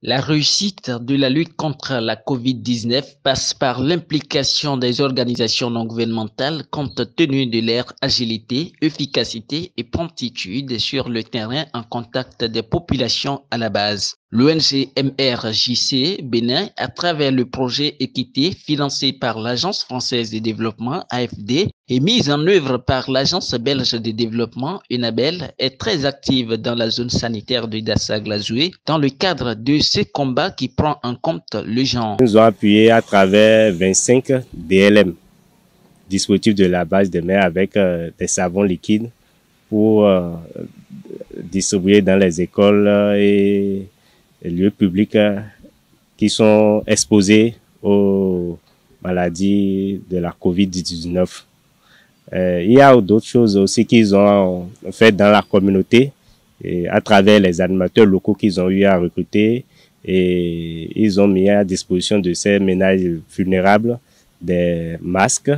La réussite de la lutte contre la COVID-19 passe par l'implication des organisations non gouvernementales compte tenu de leur agilité, efficacité et promptitude sur le terrain en contact des populations à la base. L'ONG MRJC Bénin, à travers le projet Équité financé par l'Agence française de développement AFD et mise en œuvre par l'Agence belge de développement UNABEL, est très active dans la zone sanitaire de Dassa-Glazoué dans le cadre de ce combat qui prend en compte le genre. Nous ont appuyé à travers 25 DLM, dispositifs de lavage des mains avec des savons liquides pour distribuer dans les écoles et les lieux publics qui sont exposés aux maladies de la COVID-19. Il y a d'autres choses aussi qu'ils ont fait dans la communauté et à travers les animateurs locaux qu'ils ont eu à recruter, et ils ont mis à disposition de ces ménages vulnérables des masques,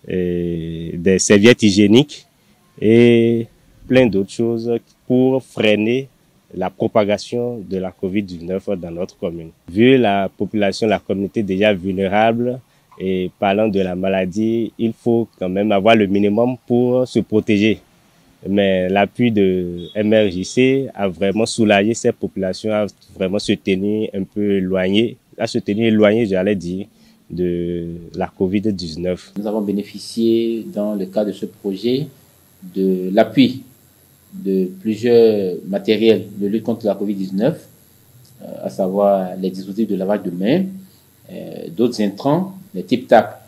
et des serviettes hygiéniques et plein d'autres choses pour freiner la propagation de la COVID-19 dans notre commune. Vu la population, la communauté déjà vulnérable, et parlant de la maladie, il faut quand même avoir le minimum pour se protéger. Mais l'appui de MRJC a vraiment soulagé ces populations à vraiment se tenir un peu éloignées, j'allais dire, de la COVID-19. Nous avons bénéficié dans le cadre de ce projet de l'appui de plusieurs matériels de lutte contre la COVID-19, à savoir les dispositifs de lavage de mains, d'autres intrants, les tip-tap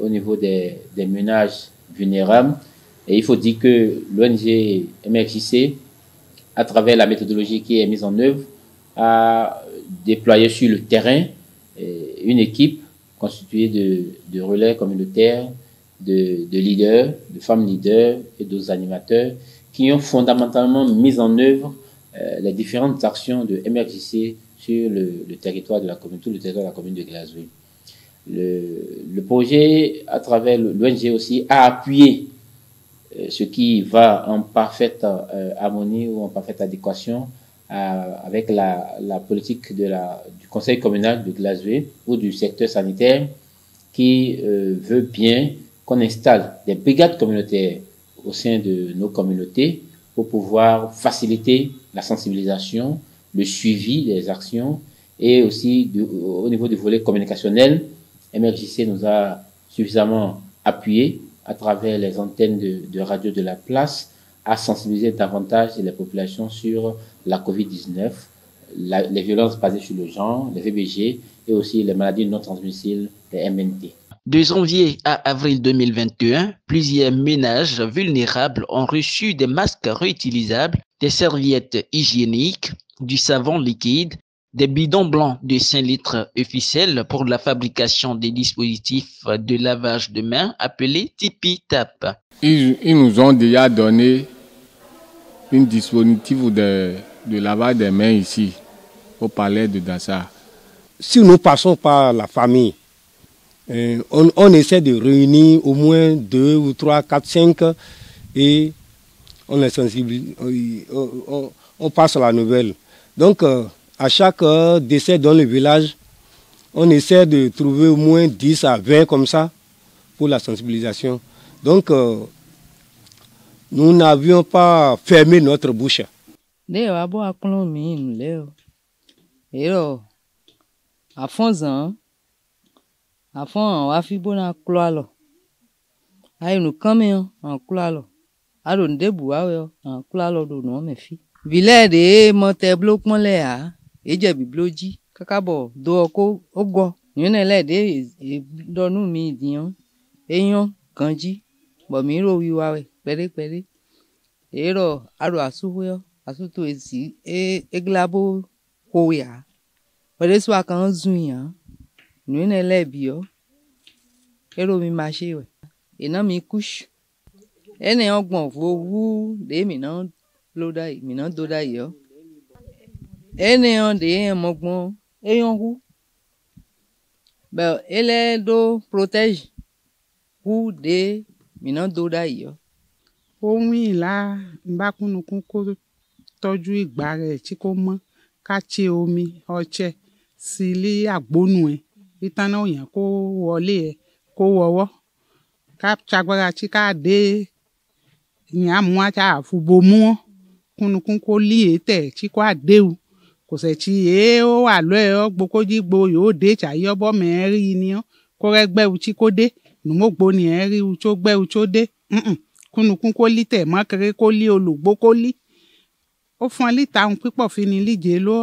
au niveau des ménages vulnérables. Et il faut dire que l'ONG MRJC, à travers la méthodologie qui est mise en œuvre, a déployé sur le terrain une équipe constituée de relais communautaires, de leaders, de femmes leaders et d'autres animateurs qui ont fondamentalement mis en œuvre les différentes actions de MRJC sur le territoire de la commune, tout le territoire de la commune de Glazoué. Le projet, à travers l'ONG aussi, a appuyé ce qui va en parfaite harmonie ou en parfaite adéquation avec la politique du conseil communal de Glazoué ou du secteur sanitaire qui veut bien qu'on installe des brigades communautaires au sein de nos communautés pour pouvoir faciliter la sensibilisation, le suivi des actions et aussi au niveau du volet communicationnel. MRJC nous a suffisamment appuyé à travers les antennes de radio de la place à sensibiliser davantage les populations sur la COVID-19, les violences basées sur le genre, les VBG et aussi les maladies non transmissibles, les MNT. De janvier à avril 2021, plusieurs ménages vulnérables ont reçu des masques réutilisables, des serviettes hygiéniques, du savon liquide, des bidons blancs de 5 litres et ficelles pour la fabrication des dispositifs de lavage de mains appelés Tipi-Tap. Ils nous ont déjà donné un dispositif de lavage des mains ici, au palais de Dassa. Si nous passons par la famille, on essaie de réunir au moins 2 ou 3, 4, 5 et on est sensible, on passe la nouvelle. Donc, à chaque décès dans le village, on essaie de trouver au moins 10 à 20 comme ça pour la sensibilisation. Donc, nous n'avions pas fermé notre bouche. Afon wa fi bona kloalo ai no kame en kloalo ado ndebu awo en kloalo do no me fi vile de mote bloc mon le a eje bibloji kakabo do ko ogo yene le de do nu mi dion eyan kanji bo mi ro wi wa we pere ero ado asuwo asuto esi eglabo ko ya pere so akan zun yan nous ne l'ebio ero mi marché we ena mi couche ene ogbon wu de mi na loda mi na doda yo ene on de mogbon eyan wu be ele do protège wu de mi na doda yo ohun ìlà ńbákúnnukún kó tọ́jú ìgbà rẹ̀ tí kò mọ́ ká tse omi ọtsẹ sí lé àgbónú ẹ ìtànà òyìn kó wọlé ẹ kó wọwọ́ ká tsagbára tí ká dé ìyẹn àmú àti àfubomú ọ kúnnukún kó lé ètè tí kò àdéhùn kò sẹ̀ tí ó wà lọ́ ẹ̀ ọ́ gbokójí gbo yóò dé tsàyé ọbọ̀ mẹ́rin ni ọ́ kó rẹ́ gbẹ́wù tí kò dé nùmọ́gbó ni ẹ̀ rí wù tó gbẹ́wù tó dé kúnnukún kó lí tẹ̀ mọ́ kéré kó lí olùgbó kó lí ó fún ọ líta ohun pípọ̀ fi ni líje ló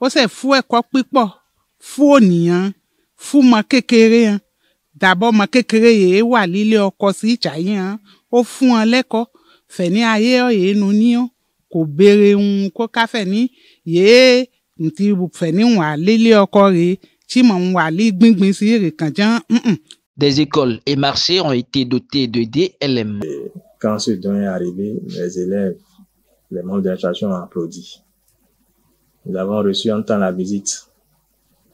ó sẹ̀ fún ẹ̀kọ́ pípọ̀ fún ònìyàn fún ọmọ kékeré hàn dàbọ̀ ọmọ kékeré yìí wà lílé ọkọ sí ìtsàyé hàn ó fún ọ lẹ́kọ̀ọ́ fẹ̀ ní ayé ọ̀yẹ́ nu ní ọ́ kò béèrè ohun kó káfẹ́ ní yéé ntí fẹ̀ ní wà lílé ọkọ rèé tí mò ń wà lí gbíngbin sí rè kàn ján. Des écoles et marchés ont été dotés de DLM. Quand ce don est arrivé, les élèves, les membres de l'association ont applaudi. Nous avons reçu en temps la visite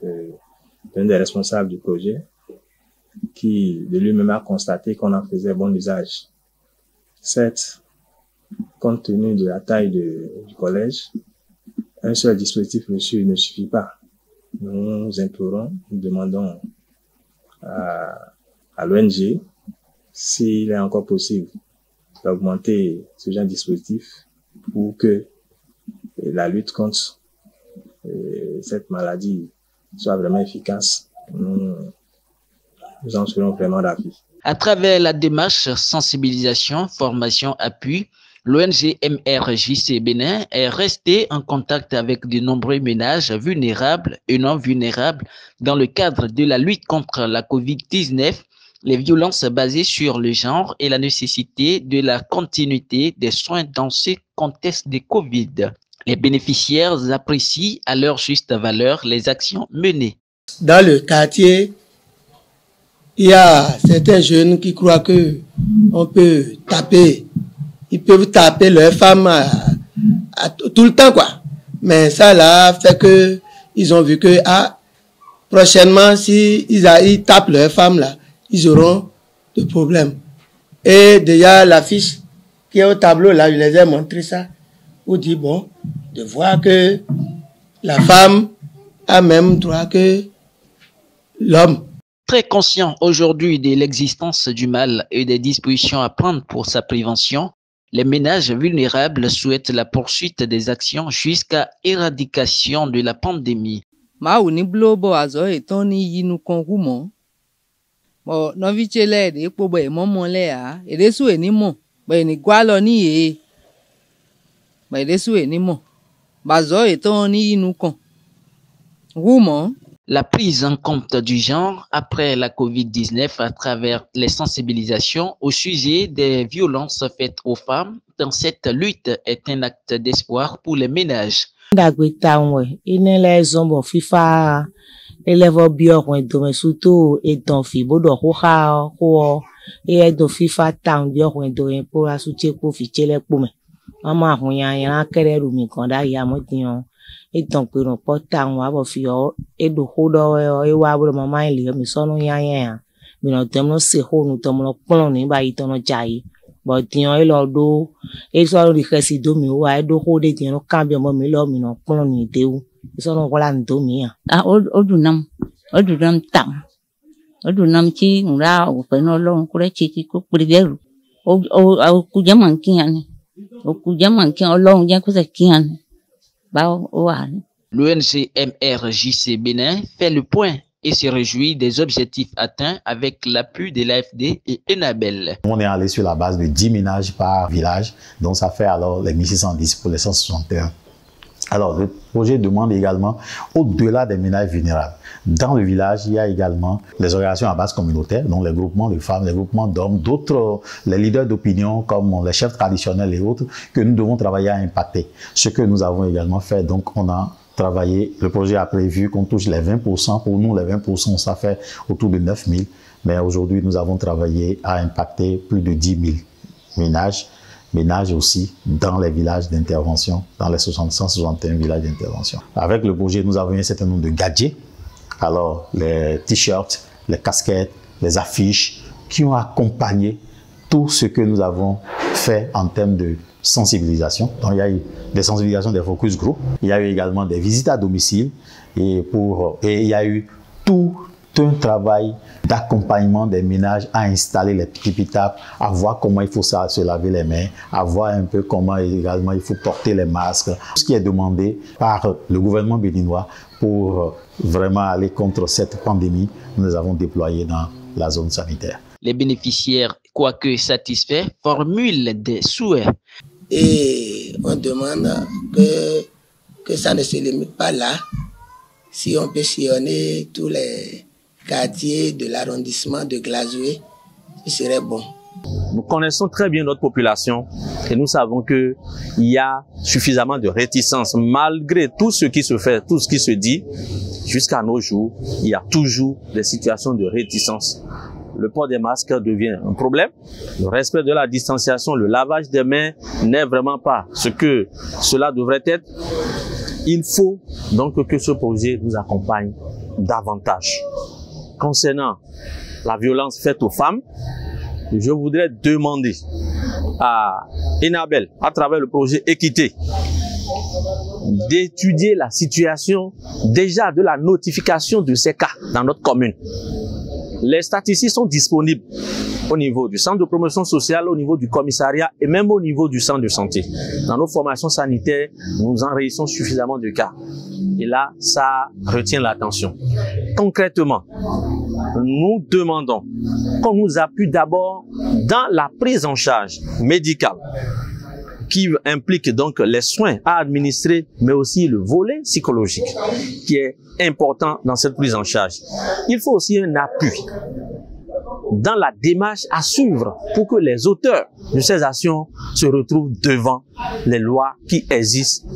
d'un des responsables du projet qui de lui-même a constaté qu'on en faisait bon usage. Certes, compte tenu de la taille du collège, un seul dispositif reçu ne suffit pas. Nous implorons, nous demandons à l'ONG s'il est encore possible d'augmenter ce genre de dispositif pour que la lutte contre cette maladie soit vraiment efficace. Nous en serons vraiment ravis. À travers la démarche sensibilisation, formation, appui, l'ONG MRJC Bénin est restée en contact avec de nombreux ménages vulnérables et non vulnérables dans le cadre de la lutte contre la COVID-19, les violences basées sur le genre et la nécessité de la continuité des soins dans ce contexte de COVID. Les bénéficiaires apprécient à leur juste valeur les actions menées. Dans le quartier, il y a certains jeunes qui croient que on peut taper. Ils peuvent taper leurs femmes tout le temps, quoi. Mais ça, là, fait que ils ont vu que, prochainement, si ils tapent leurs femmes, là, ils auront des problèmes. Et déjà, l'affiche qui est au tableau, là, je les ai montré ça. On dit, bon, de voir que la femme a même droit que l'homme. Très conscient aujourd'hui de l'existence du mal et des dispositions à prendre pour sa prévention, les ménages vulnérables souhaitent la poursuite des actions jusqu'à éradication de la pandémie. Maouni blobo azo etoni yinu kongumo. Bo novichele de po be momo le a, edesu enimo, be ni gwalo ni e. Ba edesu enimo. Bazo etoni yinu kon. Gumo. La prise en compte du genre après la COVID-19 à travers les sensibilisations au sujet des violences faites aux femmes dans cette lutte est un acte d'espoir pour les ménages. Et donc pour nous porter on va faire et de hodo et wa bro mama ile mi so no yan mi no tem no se ho no tem no pon ni ba ito no jai but tiyan e lo do e so ri kesi do mi wa e do ho de tiyan no kan bi mo mi lo mi no pon ni dewu so no wala ndo mi yan odunam tam chi nra o pe no lo ko re chi ko prideru o ku jaman kian Ọlọ́run jẹ́ kó se kian. L'ONG MRJC Bénin fait le point et se réjouit des objectifs atteints avec l'appui de l'AFD et Enabel. On est allé sur la base de 10 ménages par village, donc ça fait alors les 1610 pour les 161. Alors le projet demande également, au-delà des ménages vulnérables, dans le village, il y a également les organisations à base communautaire, donc les groupements de femmes, les groupements d'hommes, d'autres, les leaders d'opinion comme les chefs traditionnels et autres, que nous devons travailler à impacter. Ce que nous avons également fait, donc on a travaillé, le projet a prévu qu'on touche les 20%, pour nous les 20% ça fait autour de 9 000, mais aujourd'hui nous avons travaillé à impacter plus de 10 000 ménages aussi dans les villages d'intervention, dans les 161 villages d'intervention. Avec le projet, nous avons un certain nombre de gadgets, alors les t-shirts, les casquettes, les affiches, qui ont accompagné tout ce que nous avons fait en termes de sensibilisation. Donc, il y a eu des sensibilisations des focus group, il y a eu également des visites à domicile et il y a eu tout un travail d'accompagnement des ménages à installer les petits pitables, à voir comment il faut se laver les mains, à voir un peu comment également il faut porter les masques. Tout ce qui est demandé par le gouvernement béninois pour vraiment aller contre cette pandémie, nous avons déployé dans la zone sanitaire. Les bénéficiaires, quoique satisfaits, formulent des souhaits. Et on demande que ça ne se limite pas là. Si on peut sillonner tous les quartiers de l'arrondissement de Glazoué, ce serait bon. Nous connaissons très bien notre population et nous savons qu'il y a suffisamment de réticence. Malgré tout ce qui se fait, tout ce qui se dit, jusqu'à nos jours, il y a toujours des situations de réticence. Le port des masques devient un problème. Le respect de la distanciation, le lavage des mains n'est vraiment pas ce que cela devrait être. Il faut donc que ce projet nous accompagne davantage. Concernant la violence faite aux femmes, je voudrais demander à Enabel, à travers le projet Équité, d'étudier la situation déjà de la notification de ces cas dans notre commune. Les statistiques sont disponibles au niveau du centre de promotion sociale, au niveau du commissariat et même au niveau du centre de santé. Dans nos formations sanitaires, nous enregistrons suffisamment de cas. Et là, ça retient l'attention. Concrètement, nous demandons qu'on nous appuie d'abord dans la prise en charge médicale, qui implique donc les soins à administrer, mais aussi le volet psychologique, qui est important dans cette prise en charge. Il faut aussi un appui dans la démarche à suivre pour que les auteurs de ces actions se retrouvent devant les lois qui existent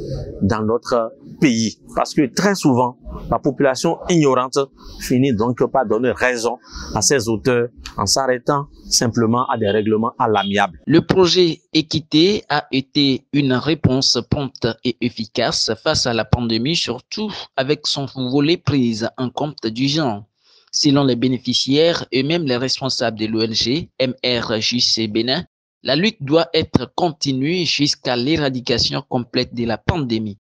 dans notre pays. Parce que très souvent, la population ignorante finit donc par donner raison à ces auteurs en s'arrêtant simplement à des règlements à l'amiable. Le projet Équité a été une réponse prompte et efficace face à la pandémie, surtout avec son volet prise en compte du genre. Selon les bénéficiaires et même les responsables de l'ONG MRJC Bénin, la lutte doit être continuée jusqu'à l'éradication complète de la pandémie.